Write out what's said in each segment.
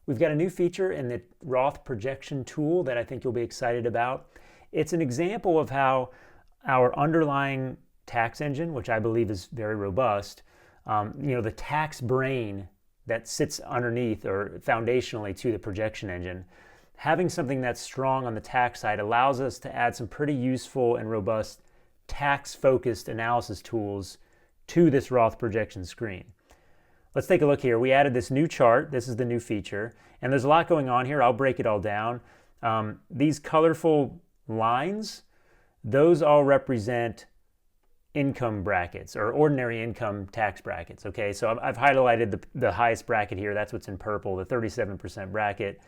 We've got a new feature in the Roth projection tool that I think you'll be excited about. It's an example of how our underlying tax engine, which I believe is very robust, the tax brain that sits underneath or foundationally to the projection engine, having something that's strong on the tax side allows us to add some pretty useful and robust tax-focused analysis tools to this Roth projection screen. Let's take a look here. We added this new chart. This is the new feature. And there's a lot going on here. I'll break it all down. These colorful lines, those all represent income brackets or ordinary income tax brackets. Okay, so I've highlighted the highest bracket here. That's what's in purple, the 37% bracket.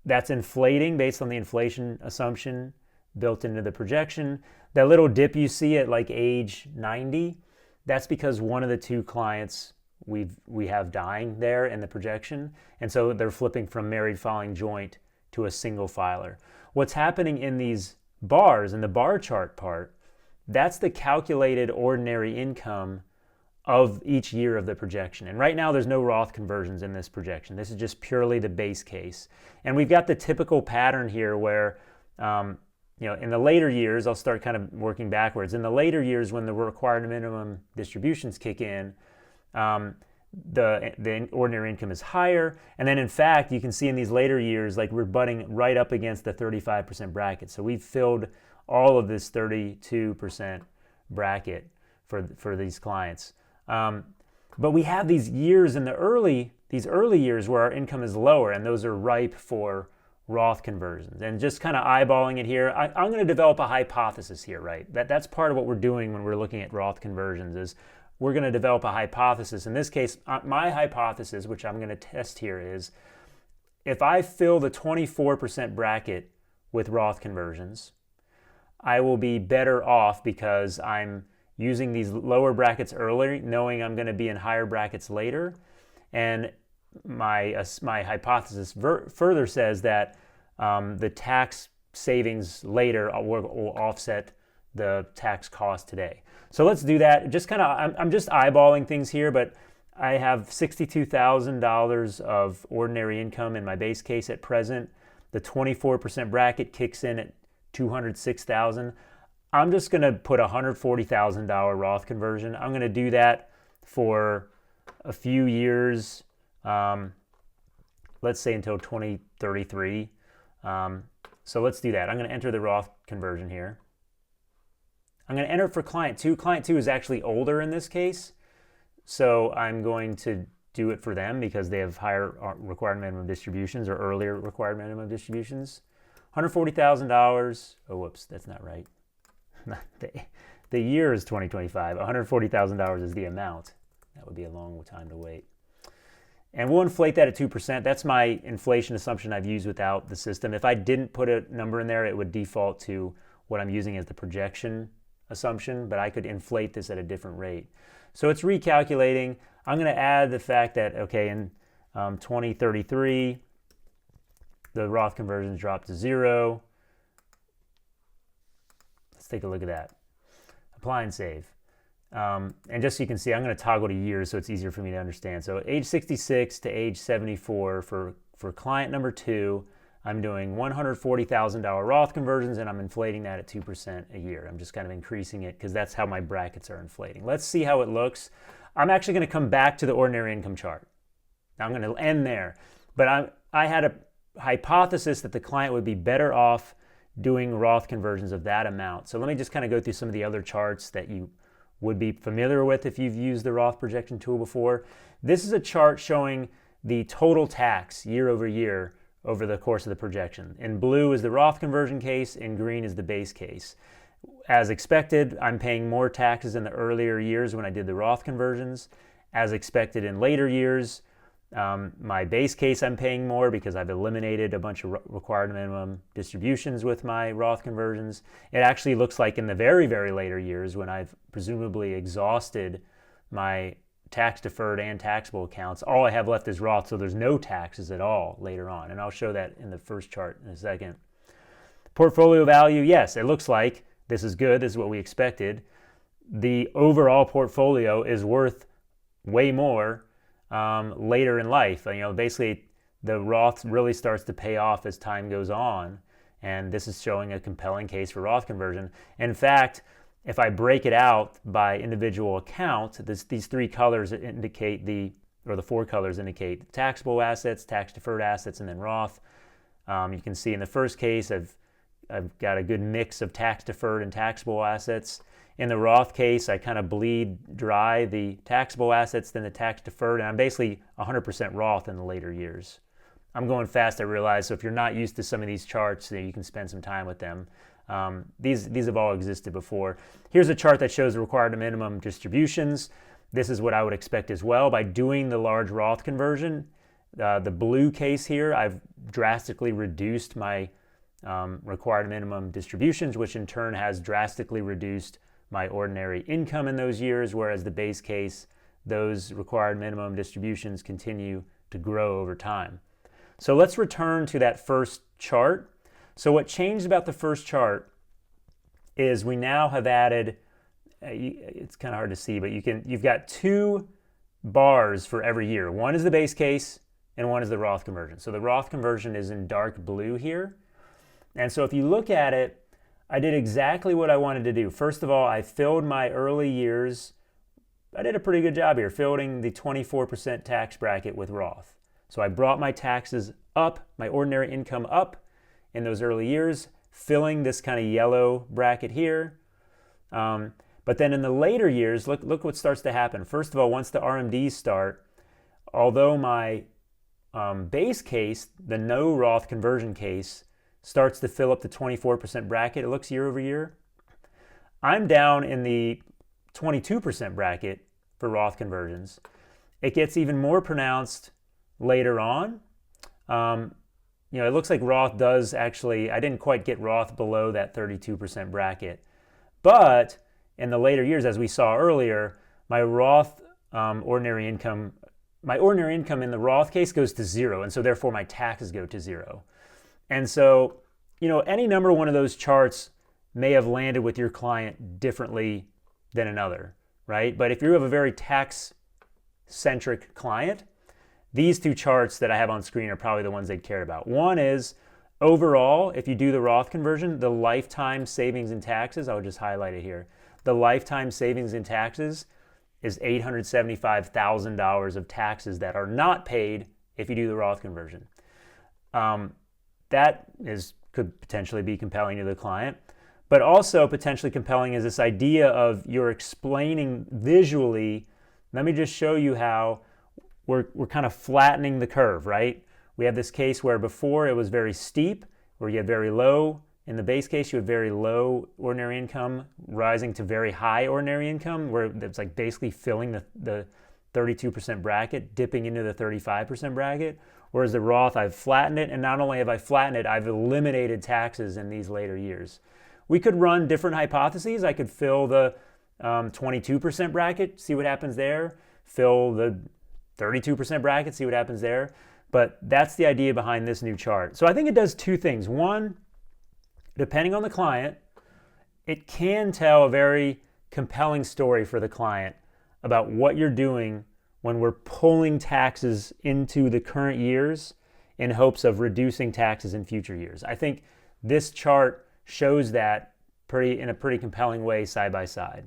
That's inflating based on the inflation assumption built into the projection. That little dip you see at like age 90, that's because one of the two clients we have dying there in the projection, and so they're flipping from married filing joint to a single filer. What's happening in these bars, in the bar chart part, that's the calculated ordinary income of each year of the projection. And right now there's no Roth conversions in this projection. This is just purely the base case. And we've got the typical pattern here where in the later years, I'll start kind of working backwards. In the later years, when the required minimum distributions kick in, the ordinary income is higher. And then in fact, you can see in these later years, like we're butting right up against the 35% bracket. So we've filled all of this 32% bracket for these clients. But we have these years in these early years where our income is lower, and those are ripe for Roth conversions. And just kind of eyeballing it here, I'm going to develop a hypothesis here, right? That's part of what we're doing when we're looking at Roth conversions is we're going to develop a hypothesis. In this case, my hypothesis, which I'm going to test here, is if I fill the 24% bracket with Roth conversions, I will be better off because I'm using these lower brackets earlier, knowing I'm going to be in higher brackets later. And my hypothesis further says that the tax savings later will offset the tax cost today. So let's do that. Just kind of, I'm just eyeballing things here, but I have $62,000 of ordinary income in my base case at present. The 24% bracket kicks in at $206,000. I'm just going to put a $140,000 Roth conversion. I'm going to do that for a few years, let's say until 2033. So let's do that. I'm going to enter the Roth conversion here. I'm going to enter it for client 2. Client 2 is actually older in this case, so I'm going to do it for them because they have higher required minimum distributions or earlier required minimum distributions. $140,000. Oh, whoops, that's not right. The year is 2025. $140,000 is the amount. That would be a long time to wait. And we'll inflate that at 2%. That's my inflation assumption I've used without the system. If I didn't put a number in there, it would default to what I'm using as the projection assumption, but I could inflate this at a different rate. So it's recalculating. I'm going to add the fact that, okay, in 2033, the Roth conversions drop to 0. Let's take a look at that. Apply and save. And just so you can see, I'm going to toggle to years so it's easier for me to understand. So age 66 to age 74 for client number 2, I'm doing $140,000 Roth conversions, and I'm inflating that at 2% a year. I'm just kind of increasing it because that's how my brackets are inflating. Let's see how it looks. I'm actually going to come back to the ordinary income chart. Now I'm going to end there. But I had a hypothesis that the client would be better off doing Roth conversions of that amount. So let me just kind of go through some of the other charts that you would be familiar with if you've used the Roth projection tool before. This is a chart showing the total tax year over year over the course of the projection. In blue is the Roth conversion case, in green is the base case. As expected, I'm paying more taxes in the earlier years when I did the Roth conversions. As expected in later years, my base case I'm paying more because I've eliminated a bunch of required minimum distributions with my Roth conversions. It actually looks like in the very, very later years when I've presumably exhausted my tax deferred and taxable accounts, all I have left is Roth, so there's no taxes at all later on. And I'll show that in the first chart in a second. Portfolio value, yes, it looks like this is good. This is what we expected. The overall portfolio is worth way more later in life. Basically, the Roth really starts to pay off as time goes on. And this is showing a compelling case for Roth conversion. In fact, if I break it out by individual account, these three colors indicate the four colors indicate taxable assets, tax-deferred assets, and then Roth. You can see in the first case, I've got a good mix of tax-deferred and taxable assets. In the Roth case, I kind of bleed dry the taxable assets, then the tax-deferred, and I'm basically 100% Roth in the later years. I'm going fast, I realize, so if you're not used to some of these charts, you can spend some time with them. These have all existed before. Here's a chart that shows the required minimum distributions. This is what I would expect as well. By doing the large Roth conversion, the blue case here, I've drastically reduced my required minimum distributions, which in turn has drastically reduced my ordinary income in those years, whereas the base case, those required minimum distributions continue to grow over time. So let's return to that first chart. So what changed about the first chart is we now have added, it's kind of hard to see, but you've got two bars for every year. One is the base case and one is the Roth conversion. So the Roth conversion is in dark blue here. And so if you look at it, I did exactly what I wanted to do. First of all, I filled my early years. I did a pretty good job here, filling the 24% tax bracket with Roth. So I brought my taxes up, my ordinary income up in those early years, filling this kind of yellow bracket here. But then in the later years, look what starts to happen. First of all, once the RMDs start, although my base case, the no Roth conversion case, starts to fill up the 24% bracket, it looks year over year, I'm down in the 22% bracket for Roth conversions. It gets even more pronounced later on. It looks like Roth does actually, I didn't quite get Roth below that 32% bracket. But in the later years, as we saw earlier, my Roth ordinary income in the Roth case goes to zero, and so therefore my taxes go to zero. And so, any number one of those charts may have landed with your client differently than another, right? But if you have a very tax-centric client, these two charts that I have on screen are probably the ones they'd care about. One is, overall, if you do the Roth conversion, the lifetime savings in taxes, I'll just highlight it here. The lifetime savings in taxes is $875,000 of taxes that are not paid if you do the Roth conversion. That could potentially be compelling to the client, but also potentially compelling is this idea of you're explaining visually. Let me just show you how we're kind of flattening the curve, right? We have this case where before it was very steep, where you had very low. In the base case, you had very low ordinary income rising to very high ordinary income, where it's like basically filling the 32% bracket, dipping into the 35% bracket. Whereas the Roth, I've flattened it, and not only have I flattened it, I've eliminated taxes in these later years. We could run different hypotheses. I could fill the 22% bracket, see what happens there. Fill the 32% bracket, see what happens there. But that's the idea behind this new chart. So I think it does two things. One, depending on the client, it can tell a very compelling story for the client about what you're doing when we're pulling taxes into the current years in hopes of reducing taxes in future years. I think this chart shows that in a pretty compelling way side by side.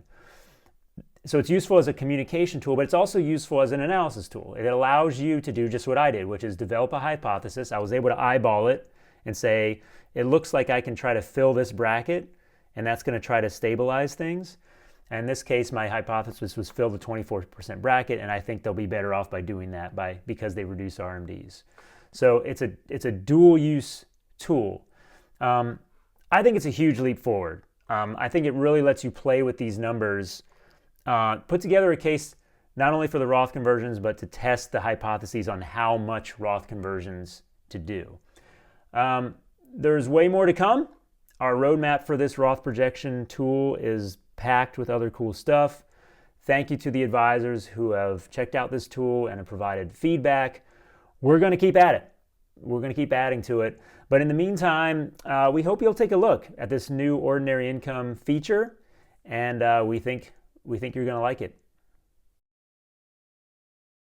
So it's useful as a communication tool, but it's also useful as an analysis tool. It allows you to do just what I did, which is develop a hypothesis. I was able to eyeball it and say, it looks like I can try to fill this bracket, and that's going to try to stabilize things. And in this case, my hypothesis was fill the 24% bracket, and I think they'll be better off by doing that because they reduce RMDs. So it's a dual-use tool. I think it's a huge leap forward. I think it really lets you play with these numbers, put together a case not only for the Roth conversions, but to test the hypotheses on how much Roth conversions to do. There's way more to come. Our roadmap for this Roth projection tool is packed with other cool stuff. Thank you to the advisors who have checked out this tool and have provided feedback. We're going to keep at it. We're going to keep adding to it. But in the meantime, we hope you'll take a look at this new ordinary income feature, and we think you're going to like it.